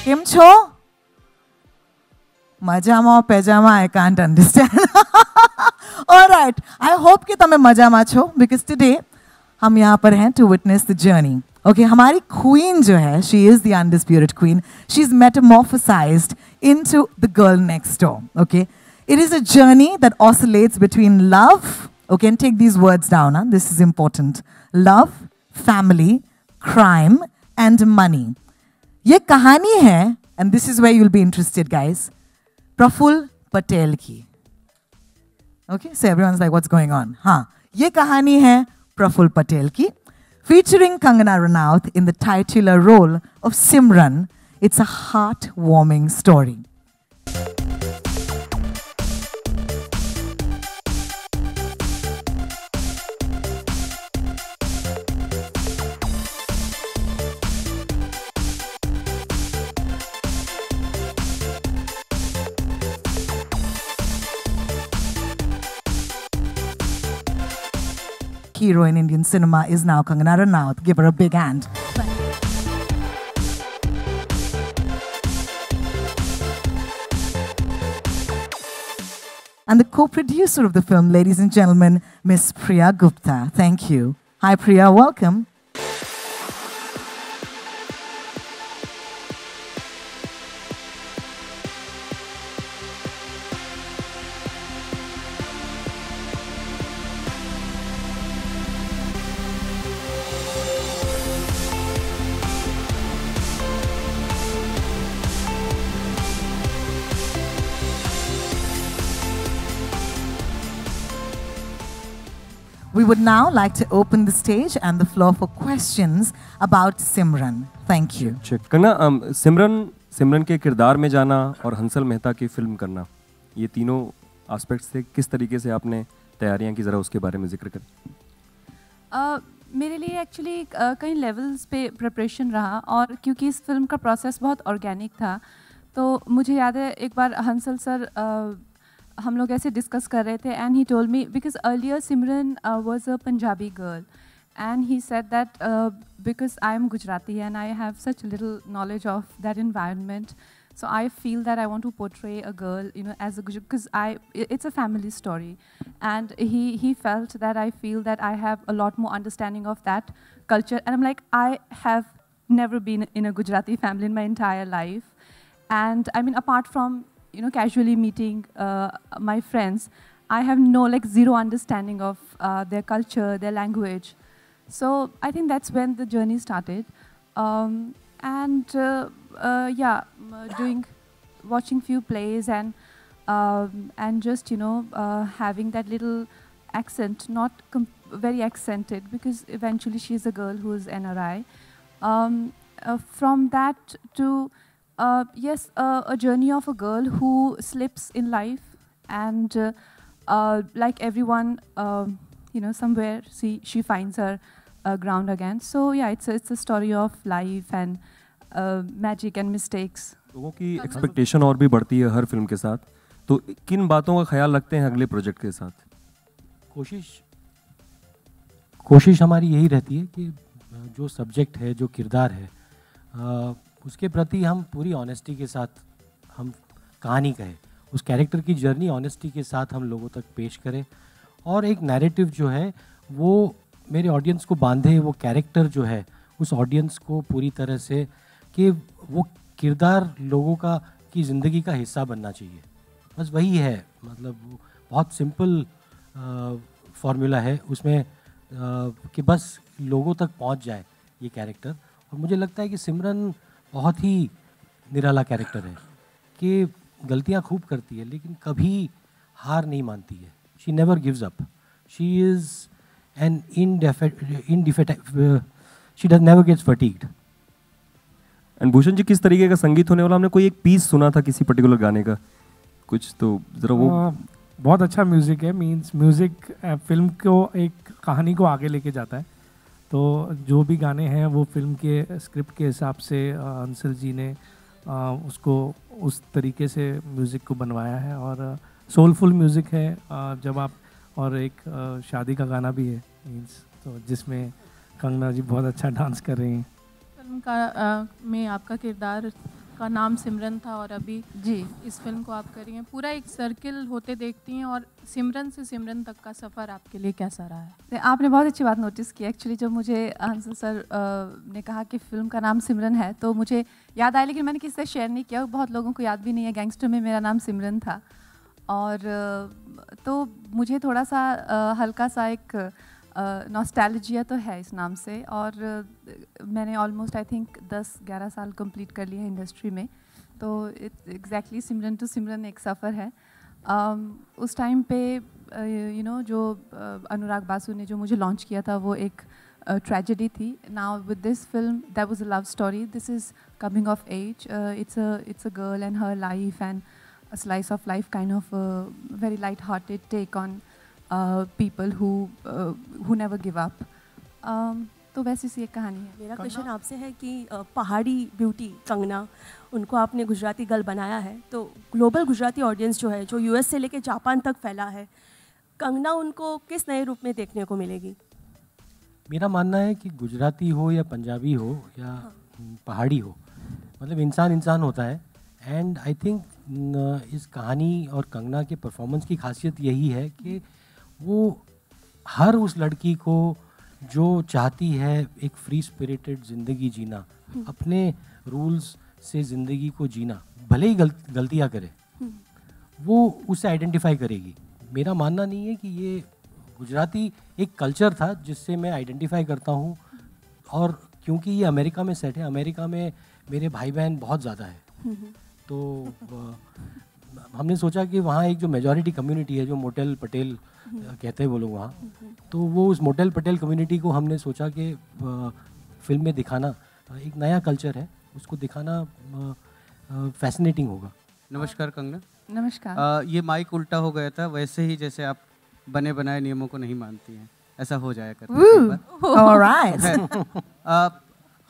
કેમ છો? મજામાં પેજામાં I can't understand. All right. I hope कि તમે મજામાં છો because today हम यहाँ पर हैं to witness the journey. Okay, हमारी queen जो है, she is the undisputed queen. She's metamorphosized into the girl next door. Okay, it is a journey that oscillates between love. Okay, and take these words down. Huh? This is important. Love, family, crime, and money. ये कहानी है, and this is where you'll be interested, guys. Praful Patel की. Okay, so everyone's like, what's going on? हाँ, ये कहानी है प्रफुल्ल पटेल की, featuring Kangana Ranaut in the titular role of Simran. It's a heartwarming story. Hero in Indian cinema is now Kangana Ranaut. Give her a big hand. And the co-producer of the film, ladies and gentlemen, Miss Priya Gupta. Thank you. Hi Priya, welcome. We would now like to open the stage and the floor for questions about Simran. Thank you. Kangana, सिमरन के किरदार में जाना और हंसल मेहता की film करना, ये तीनों aspects से किस तरीके से आपने तैयारियां की, ज़रा उसके बारे में जिक्र करें. मेरे लिए एक्चुअली कई लेवल्स पे प्रिपरेशन रहा, और क्योंकि इस फिल्म का प्रोसेस बहुत ऑर्गेनिक था, तो मुझे याद है एक बार हंसल सर हम लोग ऐसे डिस्कस कर रहे थे, and he told me, because earlier Simran was a Punjabi girl, and he said that because I am Gujarati and I have such little knowledge of that environment, so I feel that I want to portray a girl, you know, as a Gujarati, because it's a family story, and he felt that I feel that I have a lot more understanding of that culture, and I'm like, I have never been in a Gujarati family in my entire life, and I mean, apart from, you know, casually meeting my friends, I have zero understanding of their culture, their language. So I think that's when the journey started. Watching few plays and just, you know, having that little accent, not very accented, because eventually she's a girl who is NRI. From that to yes, a journey of a girl who slips in life, and like everyone, you know, somewhere she finds her ground again. So yeah, it's a story of life and magic and mistakes. लोगों की expectation और भी बढ़ती है हर film के साथ, तो किन बातों का ख्याल रखते हैं अगले प्रोजेक्ट के साथ? कोशिश हमारी यही रहती है कि जो सब्जेक्ट है, जो किरदार है, उसके प्रति हम पूरी ऑनेस्टी के साथ हम कहानी कहें, उस कैरेक्टर की जर्नी ऑनेस्टी के साथ हम लोगों तक पेश करें, और एक नैरेटिव जो है वो मेरे ऑडियंस को बांधे, वो कैरेक्टर जो है उस ऑडियंस को पूरी तरह से कि वो किरदार लोगों का की ज़िंदगी का हिस्सा बनना चाहिए. बस वही है, मतलब बहुत सिंपल फार्मूला है उसमें कि बस लोगों तक पहुंच जाए ये कैरेक्टर. और मुझे लगता है कि सिमरन बहुत ही निराला कैरेक्टर है कि गलतियां खूब करती है लेकिन कभी हार नहीं मानती है. She never gives up. She is an she does never gets fatigued. And Bhushan ji, किस तरीके का संगीत होने वाला? हमने कोई एक पीस सुना था किसी पर्टिकुलर गाने का, कुछ तो ज़रा वो. बहुत अच्छा म्यूज़िक है. मींस म्यूज़िक फिल्म को, एक कहानी को आगे लेके जाता है. तो जो भी गाने हैं वो फिल्म के स्क्रिप्ट के हिसाब से अंसल जी ने उसको उस तरीके से म्यूज़िक को बनवाया है, और सोलफुल म्यूज़िक है. जब आप, और एक शादी का गाना भी है मींस, तो जिसमें कंगना जी बहुत अच्छा डांस कर रही हैं. फिल्म का में आपका किरदार का नाम सिमरन था और अभी जी इस फिल्म को आप कर रही हैं, पूरा एक सर्किल होते देखती हैं, और सिमरन से सिमरन तक का सफ़र आपके लिए कैसा रहा है? तो आपने बहुत अच्छी बात नोटिस की। एक्चुअली जब मुझे हंसल सर ने कहा कि फ़िल्म का नाम सिमरन है तो मुझे याद आया, लेकिन मैंने किसी से शेयर नहीं किया, बहुत लोगों को याद भी नहीं है। गैंगस्टर में मेरा नाम सिमरन था, और तो मुझे थोड़ा सा हल्का सा एक नॉस्टैल्जिया तो है इस नाम से। और मैंने ऑलमोस्ट आई थिंक 10-11 साल कंप्लीट कर लिए हैं इंडस्ट्री में, तो एग्जैक्टली सिमरन टू सिमरन एक सफ़र है। उस टाइम पे जो अनुराग बासु ने जो मुझे लॉन्च किया था वो एक ट्रेजेडी थी। Now with this film that was a love story, this is coming of age, it's a girl and her life and a slice of life, kind of a very light-hearted take on people who never give up. तो वैसी सी एक कहानी है। मेरा question आपसे है कि पहाड़ी ब्यूटी कंगना, उनको आपने गुजराती गर्ल बनाया है, तो ग्लोबल गुजराती ऑडियंस जो है, जो यूएस से लेके जापान तक फैला है, कंगना उनको किस नए रूप में देखने को मिलेगी? मेरा मानना है कि गुजराती हो या पंजाबी हो या पहाड़ी हो, मतलब इंसान इंसान होता है। एंड आई थिंक इस कहानी और कंगना के परफॉर्मेंस की खासियत यही है कि वो हर उस लड़की को जो चाहती है एक फ्री स्पिरिटेड ज़िंदगी जीना, अपने रूल्स से ज़िंदगी को जीना, भले ही गलतियाँ करे, वो उसे आइडेंटिफाई करेगी। मेरा मानना नहीं है कि ये गुजराती एक कल्चर था जिससे मैं आइडेंटिफाई करता हूँ, और क्योंकि ये अमेरिका में सेट है, अमेरिका में मेरे भाई बहन बहुत ज़्यादा है, तो हमने सोचा कि वहाँ एक जो मेजॉरिटी कम्युनिटी है, जो मोटेल पटेल कहते हैं वो लोग वहाँ, तो वो उस मोटेल पटेल कम्युनिटी को हमने सोचा कि फिल्म में दिखाना, एक नया कल्चर है, उसको दिखाना फैसिनेटिंग होगा। नमस्कार कंगना। नमस्कार। ये माइक उल्टा हो गया था, वैसे ही जैसे आप बने बनाए नियमों को नहीं मानती हैं, ऐसा हो जाया करता है। Alright.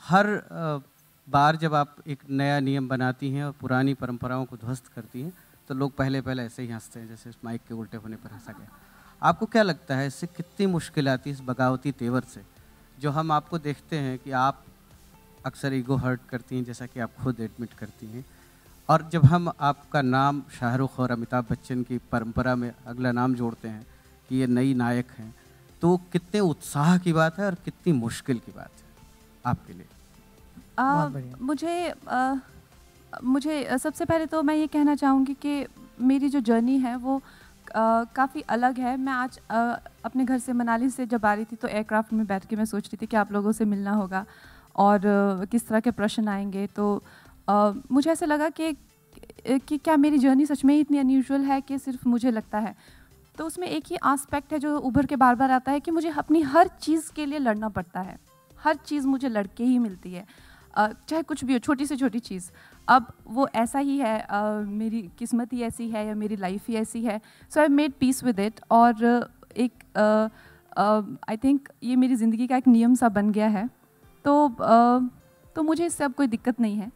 हर बार जब आप एक नया नियम बनाती हैं और पुरानी परंपराओं को ध्वस्त करती हैं, तो लोग पहले ऐसे ही हंसते हैं, जैसे इस माइक के उल्टे होने पर हंसा गया। आपको क्या लगता है इससे कितनी मुश्किल आती है, इस बगावती तेवर से, जो हम आपको देखते हैं कि आप अक्सर ईगो हर्ट करती हैं, जैसा कि आप खुद एडमिट करती हैं, और जब हम आपका नाम शाहरुख और अमिताभ बच्चन की परंपरा में अगला नाम जोड़ते हैं कि ये नई नायक हैं, तो कितने उत्साह की बात है और कितनी मुश्किल की बात है आपके लिए? मुझे सबसे पहले तो मैं ये कहना चाहूँगी कि मेरी जो जर्नी है वो काफ़ी अलग है। मैं आज अपने घर से मनाली से जब आ रही थी तो एयरक्राफ्ट में बैठ के मैं सोच रही थी कि आप लोगों से मिलना होगा और किस तरह के प्रश्न आएंगे, तो मुझे ऐसा लगा कि क्या मेरी जर्नी सच में ही इतनी अनयूजुअल है कि सिर्फ मुझे लगता है। तो उसमें एक ही एस्पेक्ट है जो उभर के बार बार आता है कि मुझे अपनी हर चीज़ के लिए लड़ना पड़ता है। हर चीज़ मुझे लड़के ही मिलती है, चाहे कुछ भी हो, छोटी से छोटी चीज़। अब वो ऐसा ही है, मेरी किस्मत ही ऐसी है या मेरी लाइफ ही ऐसी है। So I made peace with it, और एक आई थिंक ये मेरी ज़िंदगी का एक नियम सा बन गया है। तो मुझे इससे अब कोई दिक्कत नहीं है।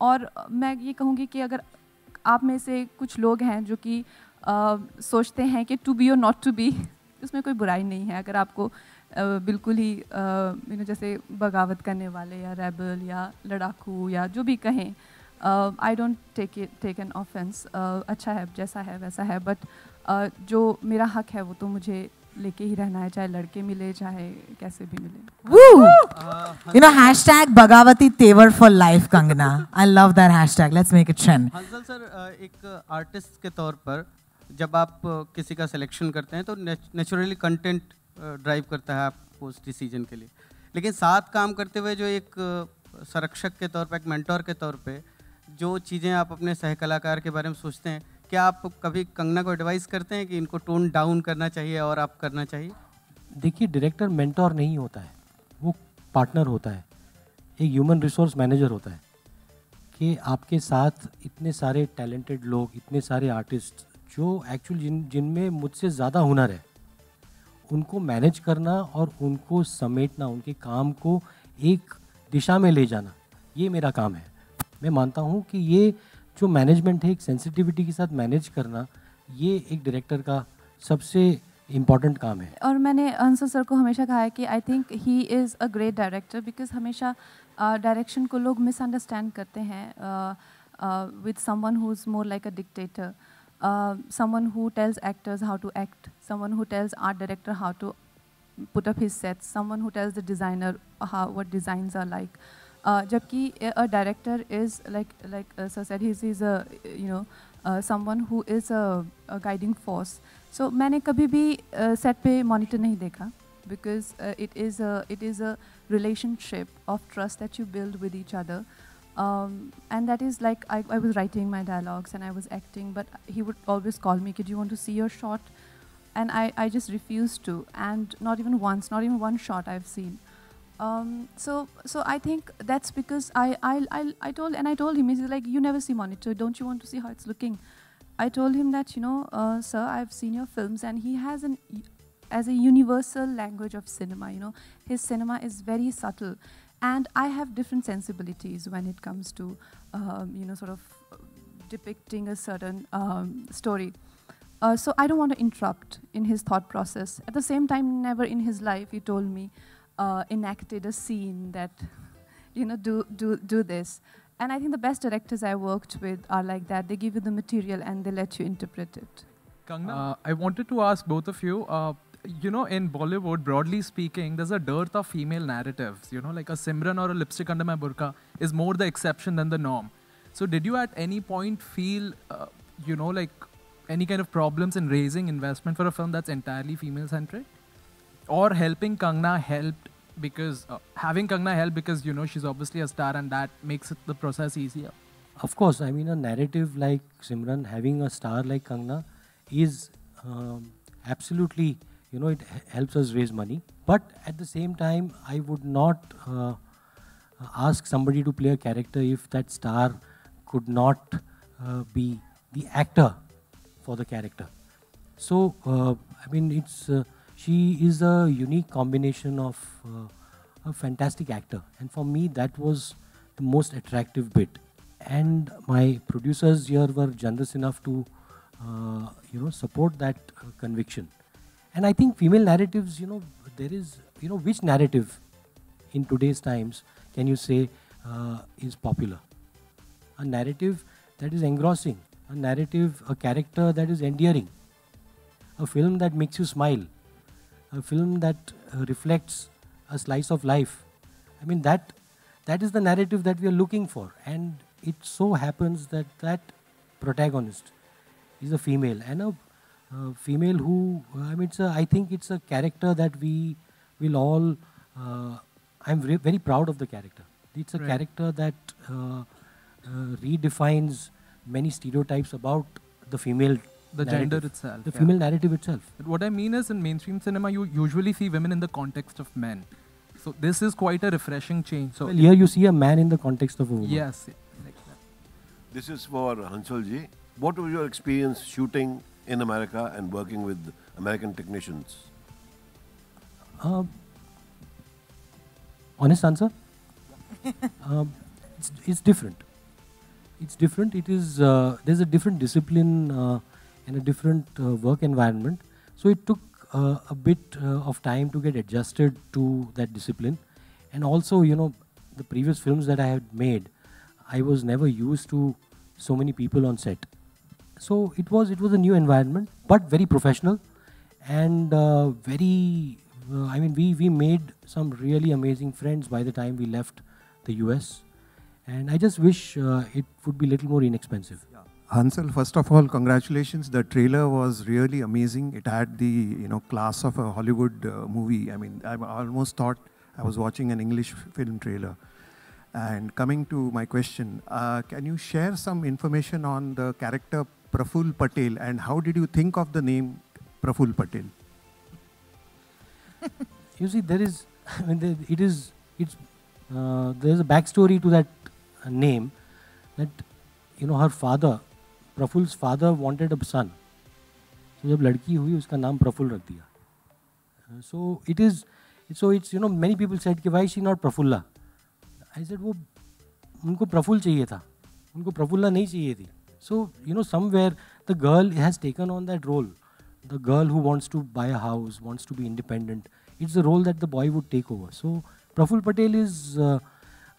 और मैं ये कहूँगी कि अगर आप में से कुछ लोग हैं जो कि सोचते हैं कि टू बी और नॉट टू बी, उसमें कोई बुराई नहीं है। अगर आपको बिल्कुल ही जैसे बगावत करने वाले या रेबल या लड़ाकू या जो भी कहें, I don't take an offence. अच्छा है, जैसा है वैसा है, बट जो मेरा हक है वो तो मुझे लेके ही रहना है, चाहे लड़के मिले चाहे कैसे भी मिले। Woo! Hashtag Bagavati Tevar for life, Kangana. I love that hashtag. Let's make it trend. Hansal sir, एक आर्टिस्ट के तौर पर जब आप किसी का सिलेक्शन करते हैं तो नेचुरली कंटेंट ड्राइव करता है आपको उस डिसीजन के लिए, लेकिन साथ काम करते हुए जो एक संरक्षक के तौर पर, एक मेंटोर के तौर पे जो चीज़ें आप अपने सह कलाकार के बारे में सोचते हैं, क्या आप कभी कंगना को एडवाइस करते हैं कि इनको टोन डाउन करना चाहिए और आप करना चाहिए? देखिए, डायरेक्टर मेंटोर नहीं होता है, वो पार्टनर होता है, एक ह्यूमन रिसोर्स मैनेजर होता है। कि आपके साथ इतने सारे टैलेंटेड लोग, इतने सारे आर्टिस्ट जो एक्चुअली जिनमें मुझसे ज़्यादा हुनर है, उनको मैनेज करना और उनको समेटना, उनके काम को एक दिशा में ले जाना, ये मेरा काम है। मैं मानता हूँ कि ये जो मैनेजमेंट है, एक सेंसिटिविटी के साथ मैनेज करना, ये एक डायरेक्टर का सबसे इम्पॉर्टेंट काम है। और मैंने हंसल सर को हमेशा कहा है कि I think he is a great director because हमेशा डायरेक्शन को लोग मिसअंडरस्टैंड करते हैं with someone who's more like a dictator, someone who tells actors how to act, someone who tells art director how to put up his sets, someone who tells the designer what designs are like. Jabki a director is like sir said, he's a someone who is a guiding force. So मैंने कभी भी set पे monitor नहीं देखा, because it is a relationship of trust that you build with each other. And that is like, I was writing my dialogues and I was acting, but he would always call me, "Kid, you want to see your shot?" And I just refused to, and not even once, not even one shot I've seen. So I think that's because I told him, he's like, "You never see monitor, don't you want to see how it's looking?" I told him that, sir, I've seen your films, and he has as a universal language of cinema, his cinema is very subtle. And I have different sensibilities when it comes to, sort of depicting a certain story. So I don't want to interrupt in his thought process. At the same time, never in his life, he told me, enacted a scene that, do this. And I think the best directors I worked with are like that. They give you the material and they let you interpret it. Kangna, I wanted to ask both of you, in Bollywood, broadly speaking, there's a dearth of female narratives. Like a Simran or a Lipstick Under My Burqa is more the exception than the norm. So did you at any point feel, like any kind of problems in raising investment for a film that's entirely female-centric? Or helping Kangna helped because, having Kangna help because, she's obviously a star and that makes the process easier? Of course, I mean, a narrative like Simran, having a star like Kangna is absolutely, it helps us raise money. But at the same time, I would not ask somebody to play a character if that star could not be the actor for the character. So, I mean, she is a unique combination of a fantastic actor. And for me, that was the most attractive bit. And my producers here were generous enough to, support that conviction. And I think female narratives, there is, which narrative in today's times can you say is popular? A narrative that is engrossing, a narrative, a character that is endearing, a film that makes you smile, a film that reflects a slice of life. I mean, that is the narrative that we are looking for. And it so happens that that protagonist is a female, and a female who, I think it's a character that we will all, I'm very proud of the character. It's a character that redefines many stereotypes about the female the narrative, gender itself. the female narrative itself. But what I mean is, in mainstream cinema, you usually see women in the context of men. So this is quite a refreshing change. So well, here you see a man in the context of a woman. Yes. Like that. This is for Hansal ji. What was your experience shooting in America and working with American technicians? Honest answer? It's different. It's different. It is there's a different discipline and a different work environment. So it took a bit of time to get adjusted to that discipline. And also, the previous films that I had made, I was never used to so many people on set. So it was a new environment, but very professional and very. We made some really amazing friends by the time we left the US, and I just wish it would be a little more inexpensive. Yeah. Hansal, first of all, congratulations. The trailer was really amazing. It had the class of a Hollywood movie. I mean, I almost thought I was watching an English film trailer. And coming to my question, can you share some information on the character Praful Patel, and how did you think of the name Praful Patel? You see, there's a backstory to that name, that her father, Praful's father, wanted a son. So जब लड़की हुई उसका नाम प्रफुल्ल रख दिया. So it's many people said कि why is she not Prafulla? I said वो उनको प्रफुल्ल चाहिए था, उनको प्रफुल्ला नहीं चाहिए थी. So somewhere the girl has taken on that role. The girl who wants to buy a house, wants to be independent. It's the role that the boy would take over. So Praful Patel is a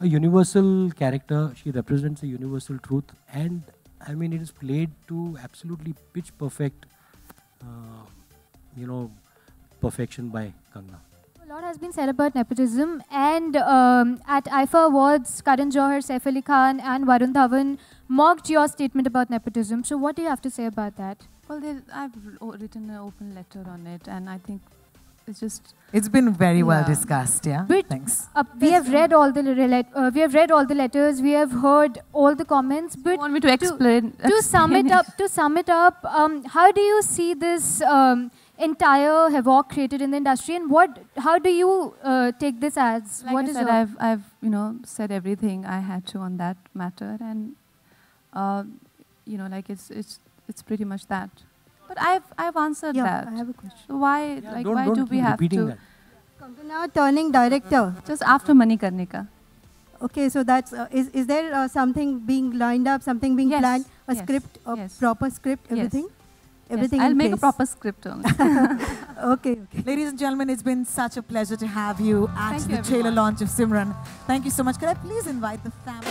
a universal character. She represents a universal truth, and I mean, it is played to absolutely pitch perfect, perfection by Kangana. A lot has been said about nepotism, and at IFA Awards, Karan Johar, Saif Ali Khan and Varun Dhawan mocked your statement about nepotism. So what do you have to say about that? Well, I've written an open letter on it, and I think it's just... It's been very well discussed, yeah? But thanks. We have read all the letters, we have heard all the comments, but... You want me to explain? To sum it up, how do you see this entire havoc created in the industry, and how do you take this as? Like I said, I've said everything I had to on that matter, and it's pretty much that. But I've answered that. I have a question. So why do we have to? Kangana turning director. Just after Mani Karne Ka. Okay, so that's is there something being lined up, something being planned, a script, a proper script, everything? Everything I'll in make place. a proper script only. Okay. Ladies and gentlemen, it's been such a pleasure to have you at Thank the you, trailer everyone. launch of Simran. Thank you so much. Could I please invite the family?